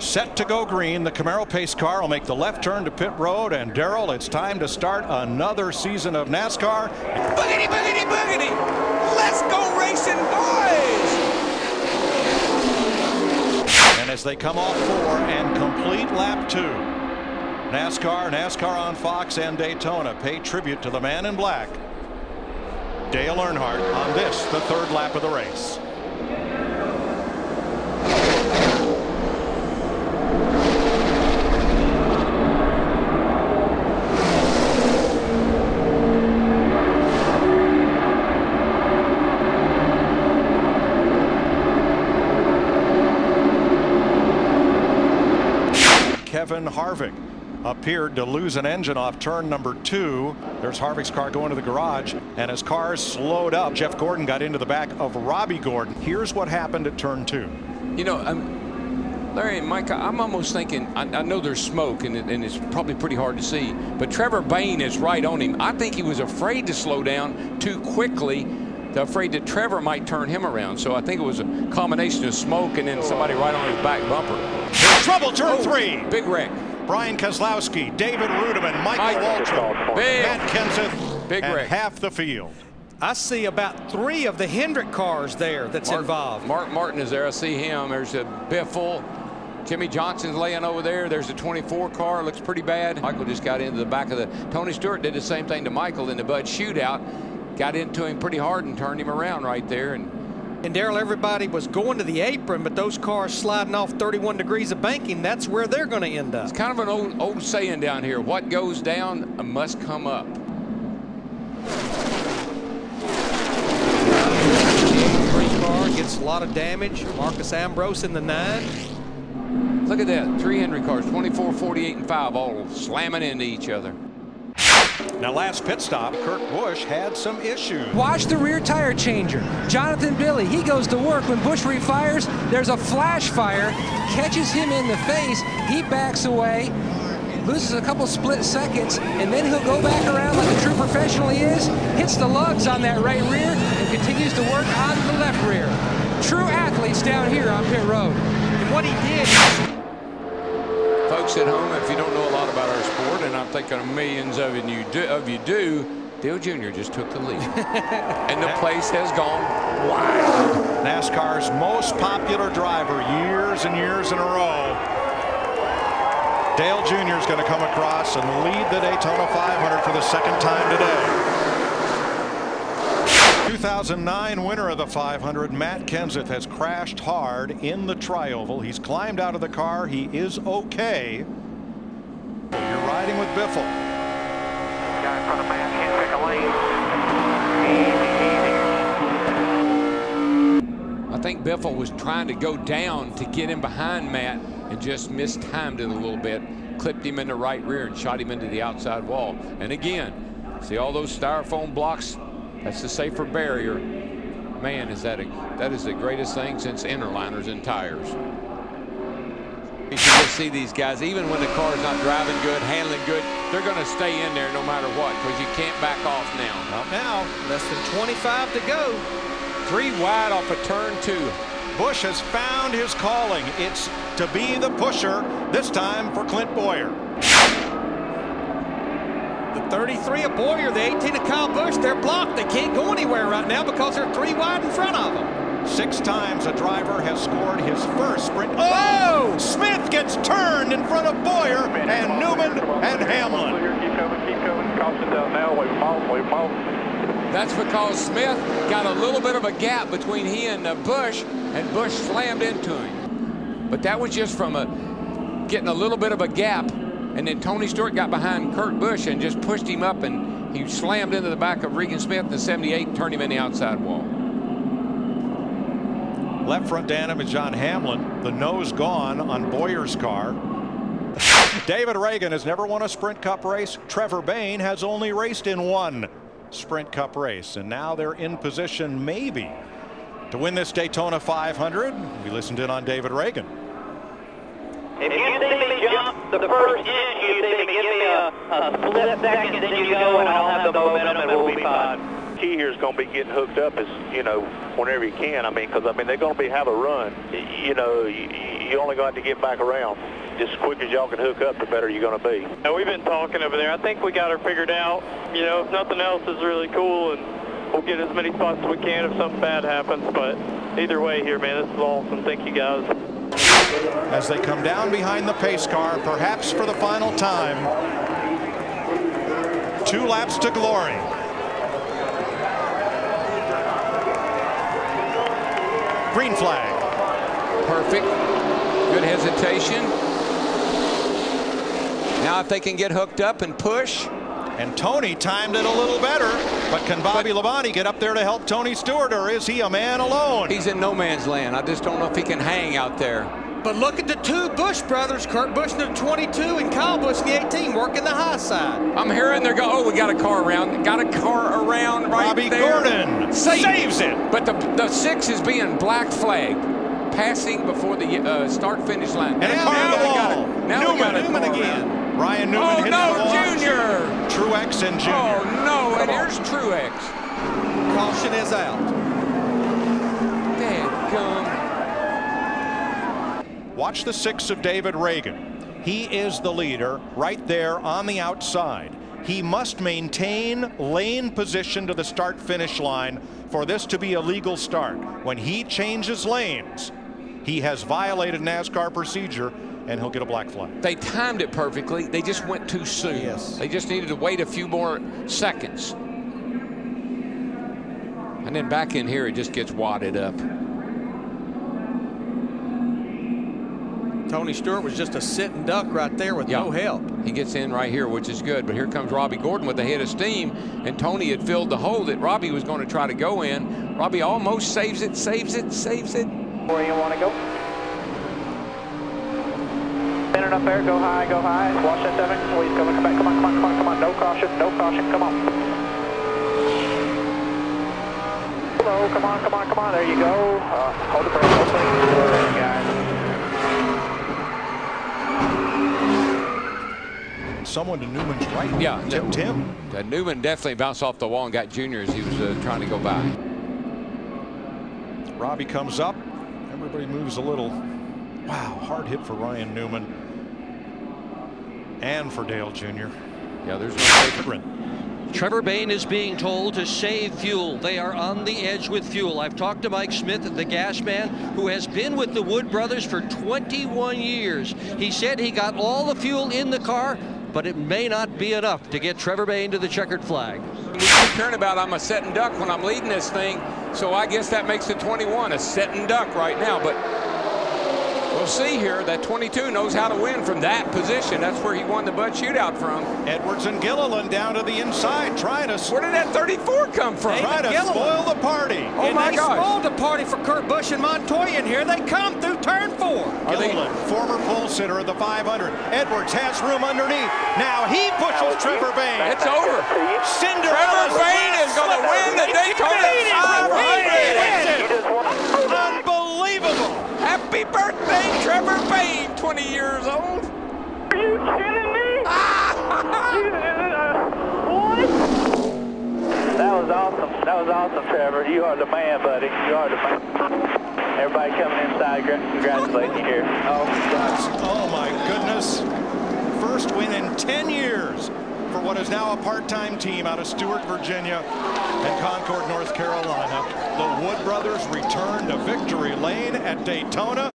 set to go green. The Camaro pace car will make the left turn to pit road. And Darrell, it's time to start another season of NASCAR. Boogity, boogity, boogity! Let's go racing, boys! And as they come off 4 and complete lap 2, NASCAR on Fox and Daytona pay tribute to the man in black, Dale Earnhardt, on this, the 3rd lap of the race. Kevin Harvick appeared to lose an engine off turn number 2. There's Harvick's car going to the garage, and as cars slowed up, Jeff Gordon got into the back of Robbie Gordon. Here's what happened at turn 2. You know, Larry and Mike, I'm almost thinking, I know there's smoke and it's probably pretty hard to see, but Trevor Bayne is right on him. I think he was afraid to slow down too quickly, afraid that Trevor might turn him around. So I think it was a combination of smoke and then somebody right on his back bumper. Trouble, turn 3. Big wreck. Brian Keselowski, David Rudiman, Michael Waltrip, Matt Kenseth, big and wreck. half the field. I see about 3 of the Hendrick cars there that's involved. Mark Martin is there. I see him. There's a Biffle. Jimmy Johnson's laying over there. There's a 24 car. Looks pretty bad. Michael just got into the back of the. Tony Stewart did the same thing to Michael in the Bud shootout. Got into him pretty hard and turned him around right there. And Darrell, everybody was going to the apron, but those cars sliding off 31 degrees of banking, that's where they're going to end up. It's kind of an old saying down here. What goes down must come up. The 3 car gets a lot of damage. Marcus Ambrose in the 9. Look at that. 3 Henry cars, 24, 48, and 5, all slamming into each other. Now, last pit stop, Kurt Busch had some issues. Watch the rear tire changer. Jonathan Billy, he goes to work. When Busch refires, there's a flash fire, catches him in the face. He backs away, loses a couple split seconds, and then he'll go back around like a true professional he is, hits the lugs on that right rear, and continues to work on the left rear. True athletes down here on pit road. And what he did. Folks at home, if you don't know a lot about our sport, and I'm thinking millions of you do, Dale Jr. just took the lead. And the place has gone wild. NASCAR's most popular driver years and years in a row. Dale Jr. is going to come across and lead the Daytona 500 for the 2nd time today. 2009 winner of the 500, Matt Kenseth, has crashed hard in the tri-oval. He's climbed out of the car. He is okay. You're riding with Biffle. Guy in front of Matt can't pick a lane. I think Biffle was trying to go down to get him behind Matt and just mistimed it a little bit. Clipped him in the right rear and shot him into the outside wall. And again, see all those styrofoam blocks? That's the safer barrier. Man, that is the greatest thing since interliners and tires. You can just see these guys, even when the car's not driving good, handling good, they're going to stay in there no matter what, because you can't back off now. Not now. Less than 25 to go. 3 wide off of turn 2. Busch has found his calling. It's to be the pusher, this time for Clint Bowyer. The 33 of Bowyer, the 18 of Kyle Busch, they're blocked. They can't go anywhere right now because they're 3 wide in front of them. 6 times a driver has scored his first sprint. Oh! Smith gets turned in front of Bowyer and Newman and Hamlin. Keep coming. Caution down now. Wave them off. That's because Smith got a little bit of a gap between he and Busch, and Busch slammed into him. But that was just from getting a little bit of a gap. And then Tony Stewart got behind Kurt Busch and just pushed him up, and he slammed into the back of Regan Smith in the 78 and turned him in the outside wall. Left front damage on Hamlin. The nose gone on Bowyer's car. David Reagan has never won a Sprint Cup race. Trevor Bayne has only raced in 1 Sprint Cup race. And now they're in position maybe to win this Daytona 500. We listened in on David Reagan. If you see me jump the first inch, you see me give me a split second, then you go, and I'll have the momentum, and we'll be fine. Key here is going to be getting hooked up as, you know, whenever you can. I mean, because, I mean, they're going to have a run. You know, you only got to get back around. Just as quick as y'all can hook up, the better you're going to be. We've been talking over there. I think we got her figured out. You know, if nothing else is really cool, and we'll get as many spots as we can if something bad happens. But either way here, man, this is awesome. Thank you, guys. As they come down behind the pace car, perhaps for the final time. 2 laps to glory. Green flag. Perfect. Good hesitation. Now if they can get hooked up and push. And Tony timed it a little better, but can Bobby Labonte get up there to help Tony Stewart, or is he a man alone? He's in no man's land. I just don't know if he can hang out there. But look at the 2 Busch brothers, Kurt Busch in the 22 and Kyle Busch in the 18, working the high side. I'm hearing they're going, oh, we got a car around. Got a car around right Bobby there. Gordon saves it. But the 6 is being black flagged. Passing before the start-finish line. And a car on the wall. Newman again. Ryan Newman hitting the wall. Junior. Truex and Junior. Oh, no, and here's Truex. Caution is out. Dadgum. Watch the 6 of David Reagan. He is the leader right there on the outside. He must maintain lane position to the start-finish line for this to be a legal start. When he changes lanes, he has violated NASCAR procedure, and he'll get a black flag. They timed it perfectly. They just went too soon. Yes. They just needed to wait a few more seconds. And then back in here, it just gets wadded up. Tony Stewart was just a sitting duck right there with no help. He gets in right here, which is good. But here comes Robbie Gordon with a hit of steam, and Tony had filled the hole that Robbie was going to try to go in. Robbie almost saves it. Where you want to go? Standing up there, go high, go high. Watch that 7. Please come back. Come on. No caution, come on. Slow, come on. There you go. Hold the brake, There you guys. Someone to Newman's right. Yeah, tipped him. Newman definitely bounced off the wall and got Junior as he was trying to go by. Robbie comes up. Everybody moves a little. Wow, hard hit for Ryan Newman. And for Dale Jr. Yeah, there's no safety. Trevor Bayne is being told to save fuel. They are on the edge with fuel. I've talked to Mike Smith, the gas man, who has been with the Wood brothers for 21 years. He said he got all the fuel in the car, but it may not be enough to get Trevor Bayne to the checkered flag. We keep hearing about I'm a setting duck when I'm leading this thing, so I guess that makes the 21 a setting duck right now. But we'll see here. That 22 knows how to win from that position. That's where he won the Bud Shootout from. Edwards and Gilliland down to the inside, trying to. Where did that 34 come from? Trying to spoil the party. Oh my gosh! Spoiled the party for Kurt Busch and Montoya, and here they come through turn 4. Gilliland, former pole sitter of the 500. Edwards has room underneath. Now he pushes Trevor Bayne. It's over. Cinderella. Trevor Bayne is going to win the Daytona 500. Unbelievable. Happy birthday, Trevor Bayne, 20 years old. Are you kidding me? What? That was awesome, Trevor. You are the man, buddy. You are the man. Everybody coming inside, congratulating you here. Oh my goodness. First win in 10 years for what is now a part-time team out of Stewart, Virginia and Concord, North Carolina. The Wood brothers return to victory lane at Daytona.